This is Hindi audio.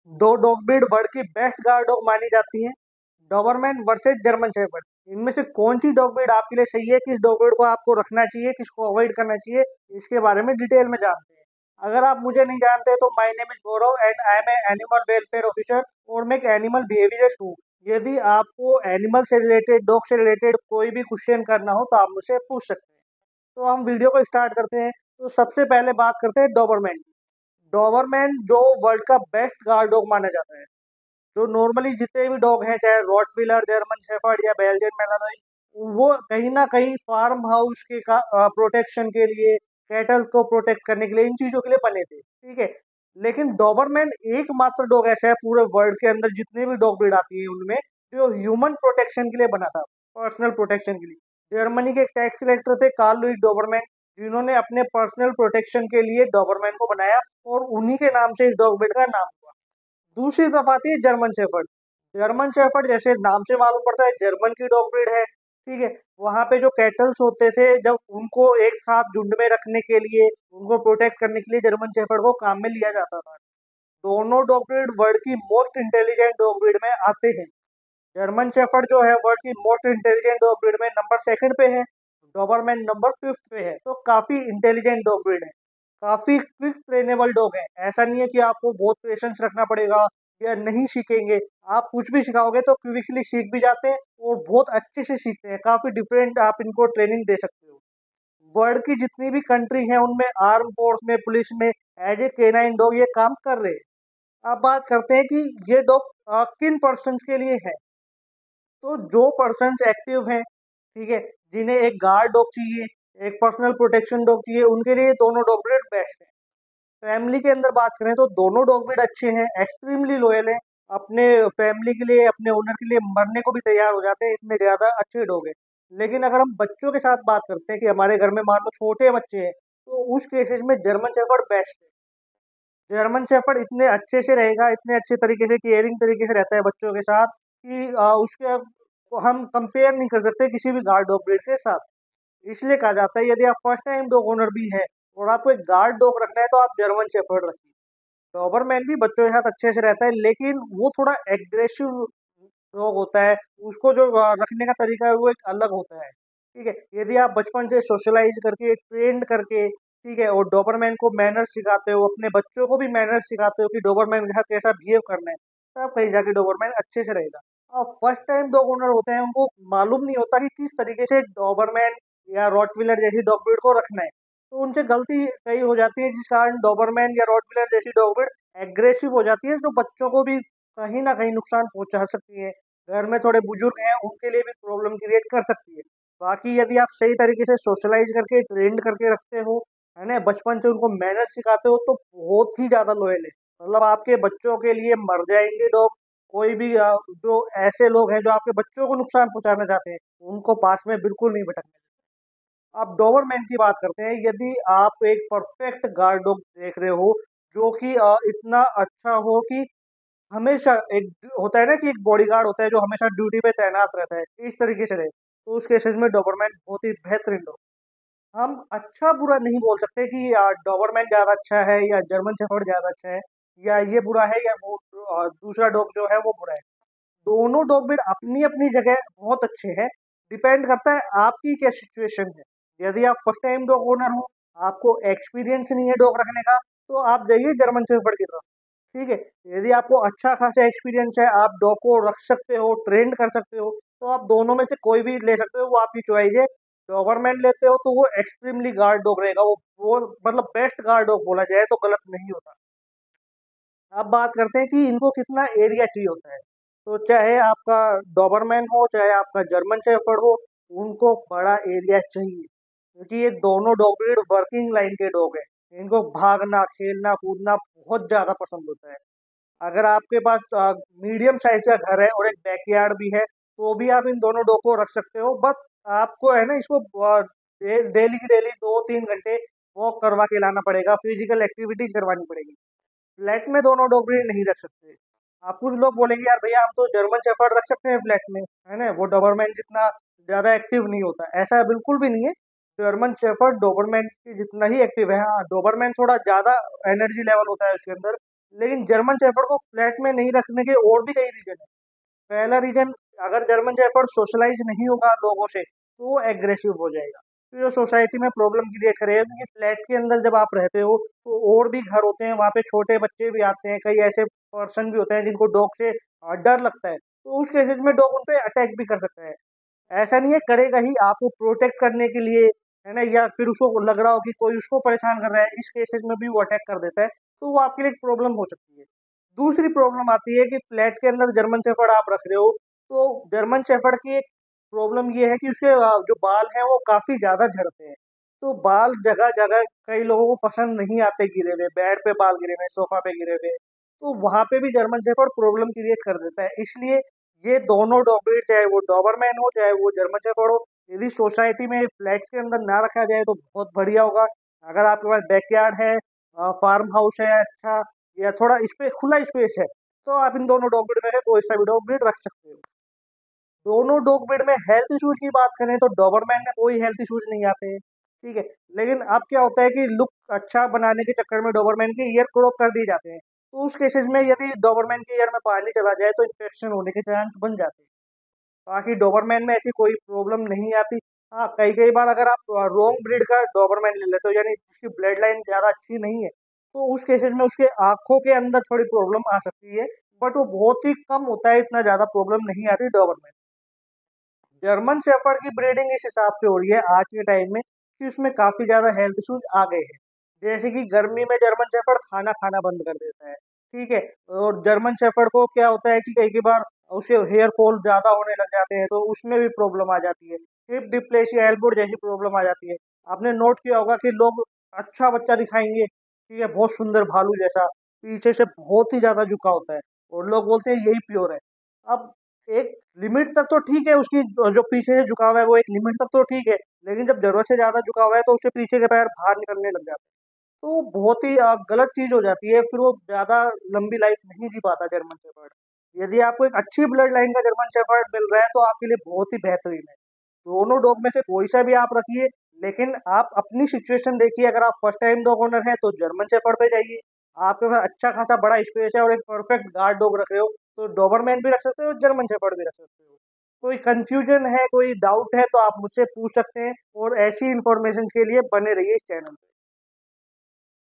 दो डॉग ब्रीड वर्ल्ड की बेस्ट गार्ड डॉग मानी जाती हैं, डॉबरमैन वर्सेस जर्मन शेफर्ड। इनमें से कौन सी डॉग ब्रीड आपके लिए सही है, किस डॉग ब्रीड को आपको रखना चाहिए, किसको अवॉइड करना चाहिए, इसके बारे में डिटेल में जानते हैं। अगर आप मुझे नहीं जानते तो my name is Gaurav and I am a animal welfare officer और मैं एक एनिमल बिहेवियरिस्ट हूँ। यदि आपको एनिमल से रिलेटेड, डॉग से रिलेटेड कोई भी क्वेश्चन करना हो तो आप मुझसे पूछ सकते हैं। तो हम वीडियो को स्टार्ट करते हैं। तो सबसे पहले बात करते हैं डॉबरमैन की। डॉबरमैन जो वर्ल्ड का बेस्ट गार्ड डॉग माना जाता है। जो नॉर्मली जितने भी डॉग हैं, चाहे रॉटविलर, जर्मन शेफर्ड या बेल्जियन मेलानोई, वो कहीं ना कहीं फार्म हाउस के का प्रोटेक्शन के लिए, कैटल को प्रोटेक्ट करने के लिए, इन चीजों के लिए बने थे, ठीक है। लेकिन डॉबरमैन एकमात्र डॉग ऐसा है पूरे वर्ल्ड के अंदर जितने भी डॉग ब्रीड आती है उनमें, जो ह्यूमन प्रोटेक्शन के लिए बना था, पर्सनल प्रोटेक्शन के लिए। जर्मनी के एक टैक्स कलेक्टर थे कार्ल लुइस डॉबरमैन, जिन्होंने अपने पर्सनल प्रोटेक्शन के लिए डॉबरमैन को बनाया और उन्हीं के नाम से इस डॉग ब्रीड का नाम हुआ। दूसरी तरफ आती है जर्मन शेफर्ड। जर्मन शेफर्ड जैसे नाम से मालूम पड़ता है जर्मन की डॉग ब्रीड है, ठीक है। वहां पे जो कैटल्स होते थे, जब उनको एक साथ झुंड में रखने के लिए, उनको प्रोटेक्ट करने के लिए जर्मन शेफर्ड को काम में लिया जाता था। दोनों डॉग ब्रीड वर्ल्ड की मोस्ट इंटेलिजेंट डॉग ब्रीड में आते हैं। जर्मन शेफर्ड जो है वर्ल्ड की मोस्ट इंटेलिजेंट डॉग ब्रीड में नंबर सेकंड पे है, डॉबरमैन नंबर फिफ्थ पे है। तो काफी इंटेलिजेंट डॉग ब्रीड है, काफी क्विक ट्रेनेबल डॉग है। ऐसा नहीं है कि आपको बहुत पेशेंस रखना पड़ेगा या नहीं सीखेंगे। आप कुछ भी सिखाओगे तो क्विकली सीख भी जाते हैं और बहुत अच्छे से सीखते हैं। काफी डिफरेंट आप इनको ट्रेनिंग दे सकते हो। वर्ल्ड की जितनी भी कंट्री है उनमें आर्म फोर्स में, पुलिस में एज ए केनाइन डॉग ये काम कर रहे हैं। अब बात करते हैं कि ये डॉग किन पर्सन के लिए है। तो जो पर्सन्स एक्टिव हैं, ठीक है, जिन्हें एक गार्ड डॉग चाहिए, एक पर्सनल प्रोटेक्शन डॉग चाहिए, उनके लिए दोनों डॉग ब्रीड बेस्ट है। फैमिली के अंदर बात करें तो दोनों डॉग ब्रीड अच्छे हैं, एक्सट्रीमली लॉयल हैं। अपने फैमिली के लिए, अपने ओनर के लिए मरने को भी तैयार हो जाते हैं, इतने ज्यादा अच्छे डॉग हैं। लेकिन अगर हम बच्चों के साथ बात करते हैं कि हमारे घर में मान लो छोटे बच्चे हैं, तो उस केसेस में जर्मन शेफर्ड बेस्ट है। जर्मन शेफर्ड इतने अच्छे से रहेगा, इतने अच्छे तरीके से, केयरिंग तरीके से रहता है बच्चों के साथ कि उसके को हम कंपेयर नहीं कर सकते किसी भी गार्ड डॉग ब्रीड के साथ। इसलिए कहा जाता है यदि आप फर्स्ट टाइम डॉग ओनर भी है और आपको एक गार्ड डॉग रखना है तो आप जर्मन शेफर्ड रखिए। डॉबरमैन भी बच्चों के साथ अच्छे से रहता है, लेकिन वो थोड़ा एग्रेसिव डॉग होता है। उसको जो रखने का तरीका है वो एक अलग होता है, ठीक है। यदि आप बचपन से सोशलाइज करके, ट्रेंड करके, ठीक है, और डॉबरमैन को मैनर्स सिखाते हो, अपने बच्चों को भी मैनर्स सिखाते हो कि डॉबरमैन के साथ कैसा बिहेव करना है, तब कहीं जाके डॉबरमैन अच्छे से रहेगा। और फर्स्ट टाइम डॉग ओनर होते हैं, उनको मालूम नहीं होता कि किस तरीके से डॉबरमैन या रॉटविलर जैसी डॉग ब्रीड को रखना है। तो उनसे गलती कई हो जाती है, जिस कारण डॉबरमैन या रॉटविलर जैसी डॉग ब्रीड एग्रेसिव हो जाती है, जो बच्चों को भी कहीं ना कहीं नुकसान पहुंचा सकती है। घर में थोड़े बुजुर्ग हैं उनके लिए भी प्रॉब्लम क्रिएट कर सकती है। बाकी यदि आप सही तरीके से सोशलाइज करके, ट्रेंड करके रखते हो, है ना, बचपन से उनको मैनर्स सिखाते हो, तो बहुत ही ज्यादा लॉयल है। मतलब आपके बच्चों के लिए मर जाएंगे डॉग। कोई भी जो ऐसे लोग हैं जो आपके बच्चों को नुकसान पहुंचाना चाहते हैं, उनको पास में बिल्कुल नहीं भटकने देते। अब डोबरमैन की बात करते हैं। यदि आप एक परफेक्ट गार्ड डॉग देख रहे हो, जो कि इतना अच्छा हो कि हमेशा एक होता है ना कि एक बॉडीगार्ड होता है जो हमेशा ड्यूटी पे तैनात रहता है, इस तरीके से रहे, तो उस केसेस में डोबरमैन बहुत ही बेहतरीन डॉग। हम अच्छा बुरा नहीं बोल सकते कि डोबरमैन ज्यादा अच्छा है या जर्मन शेफर्ड ज्यादा अच्छा है, या ये बुरा है या वो दूसरा डॉग जो है वो बुरा है। दोनों डॉग ब्रीड अपनी अपनी जगह बहुत अच्छे हैं। डिपेंड करता है आपकी क्या सिचुएशन है। यदि आप फर्स्ट टाइम डॉग ओनर हो, आपको एक्सपीरियंस नहीं है डॉग रखने का, तो आप जाइए जर्मन शेफर्ड की तरफ, ठीक है। यदि आपको अच्छा खासा एक्सपीरियंस है, आप डॉग को रख सकते हो, ट्रेंड कर सकते हो, तो आप दोनों में से कोई भी ले सकते हो, वो आपकी चॉइस है। डॉबरमैन लेते हो तो वो एक्सट्रीमली गार्ड डॉग रहेगा, वो मतलब बेस्ट गार्ड डॉग बोला जाए तो गलत नहीं होता। अब बात करते हैं कि इनको कितना एरिया चाहिए होता है। तो चाहे आपका डॉबरमैन हो, चाहे आपका जर्मन शेफर्ड हो, उनको बड़ा एरिया चाहिए, क्योंकि ये दोनों डॉग ब्रीड वर्किंग लाइन के डॉग हैं। इनको भागना, खेलना, कूदना बहुत ज्यादा पसंद होता है। अगर आपके पास मीडियम साइज का घर है और एक बैकयार्ड भी है, तो भी आप इन दोनों डॉग को रख सकते हो। बट आपको है ना, इसको डेली की डेली 2-3 घंटे वॉक करवा के लाना पड़ेगा, फिजिकल एक्टिविटीज करवानी पड़ेगी। फ्लैट में दोनों डॉग ब्रीड नहीं रख सकते। आप कुछ लोग बोलेंगे यार भैया हम तो जर्मन शेफर्ड रख सकते हैं फ्लैट में, है ना, वो डोबरमैन जितना ज्यादा एक्टिव नहीं होता। ऐसा बिल्कुल भी नहीं है। जर्मन शेफर्ड डोबरमैन की जितना ही एक्टिव है। हाँ, डोबरमैन थोड़ा ज्यादा एनर्जी लेवल होता है उसके अंदर, लेकिन जर्मन शेफर्ड को फ्लैट में नहीं रखने के और भी कई रीजन है। पहला रीजन, अगर जर्मन शेफर्ड सोशलाइज नहीं होगा लोगों से तो वो एग्रेसिव हो जाएगा, फिर वो सोसाइटी में प्रॉब्लम क्रिएट करेगा, क्योंकि फ्लैट के अंदर जब आप रहते हो तो और भी घर होते हैं, वहाँ पे छोटे बच्चे भी आते हैं, कई ऐसे पर्सन भी होते हैं जिनको डॉग से डर लगता है, तो उस केसेस में डॉग उन पे अटैक भी कर सकता है। ऐसा नहीं है करेगा ही, आपको प्रोटेक्ट करने के लिए, है ना, या फिर उसको लग रहा हो कि कोई उसको परेशान कर रहा है, इस केसेस में भी वो अटैक कर देता है, तो वो आपके लिए एक प्रॉब्लम हो सकती है। दूसरी प्रॉब्लम आती है कि फ्लैट के अंदर जर्मन शेफर्ड आप रख रहे हो, तो जर्मन शेफर्ड की एक प्रॉब्लम ये है कि उसके जो बाल हैं वो काफ़ी ज़्यादा झड़ते हैं। तो बाल जगह जगह कई लोगों को पसंद नहीं आते गिरे हुए, बेड पे बाल गिरे हुए, सोफा पे गिरे हुए, तो वहाँ पे भी जर्मन शेफर्ड प्रॉब्लम क्रिएट कर देता है। इसलिए ये दोनों डॉग ब्रीड, चाहे वो डॉबरमैन हो चाहे वो जर्मन शेफर्ड हो, यदि सोसाइटी में फ्लैट्स के अंदर ना रखा जाए तो बहुत बढ़िया होगा। अगर आपके पास बैकयार्ड है, फार्म हाउस है अच्छा, या थोड़ा स्पेस, खुला स्पेस है, तो आप इन दोनों डॉग ब्रीड में से कोई सा भी डॉग ब्रीड रख सकते हो। दोनों डॉग ब्रीड में हेल्थ इश्यूज की बात करें तो डॉबरमैन में कोई हेल्थ इश्यूज नहीं आते हैं, ठीक है। लेकिन अब क्या होता है कि लुक अच्छा बनाने के चक्कर में डॉबरमैन के ईयर क्रॉप कर दिए जाते हैं, तो उस केसेस में यदि डॉबरमैन के ईयर में पानी चला जाए तो इन्फेक्शन होने के चांस बन जाते हैं। बाकी डोबरमैन में ऐसी कोई प्रॉब्लम नहीं आती। हाँ, कई कई बार अगर आप रोंग ब्रीड का डोबरमैन ले लेते हो, यानी जिसकी ब्लड लाइन ज़्यादा अच्छी नहीं है, तो उस केसेस में उसके आँखों के अंदर थोड़ी प्रॉब्लम आ सकती है, बट वो बहुत ही कम होता है, इतना ज़्यादा प्रॉब्लम नहीं आती डोबरमैन। जर्मन शेफर्ड की ब्रीडिंग इस हिसाब से हो रही है आज के टाइम में कि उसमें काफ़ी ज़्यादा हेल्थ इश्यूज आ गए हैं। जैसे कि गर्मी में जर्मन शेफर्ड खाना खाना बंद कर देता है, ठीक है। और जर्मन शेफर्ड को क्या होता है कि कई कई बार उसे हेयर फॉल ज़्यादा होने लग जाते हैं, तो उसमें भी प्रॉब्लम आ जाती है। हिप डिप्लेशिया, एल्बो जैसी प्रॉब्लम आ जाती है। आपने नोट किया होगा कि लोग अच्छा बच्चा दिखाएंगे, ठीक है, बहुत सुंदर भालू जैसा, पीछे से बहुत ही ज़्यादा झुका होता है, और लोग बोलते हैं यही प्योर है। अब एक लिमिट तक तो ठीक है, उसकी जो पीछे से झुकाव है वो एक लिमिट तक तो ठीक है, लेकिन जब जरूरत से ज्यादा झुकाव है तो उसके पीछे के पैर बाहर निकलने लग जाते हैं, तो वो बहुत ही गलत चीज हो जाती है, फिर वो ज्यादा लंबी लाइफ नहीं जी पाता जर्मन शेफर्ड। यदि आपको एक अच्छी ब्लड लाइन का जर्मन शेफर्ड मिल रहा है तो आपके लिए बहुत ही बेहतरीन है। दोनों डॉग में से कोई सा भी आप रखिए, लेकिन आप अपनी सिचुएशन देखिए। अगर आप फर्स्ट टाइम डॉग ओनर हैं तो जर्मन शेफर्ड पे जाइए, आपके पास अच्छा खासा बड़ा स्पेस है और एक परफेक्ट गार्ड डॉग रख रहे हो, तो डोबरमैन भी रख सकते हो, जर्मन शेफर्ड भी रख सकते हो। कोई कंफ्यूजन है, कोई डाउट है तो आप मुझसे पूछ सकते हैं, और ऐसी इन्फॉर्मेशन के लिए बने रहिए इस चैनल पे।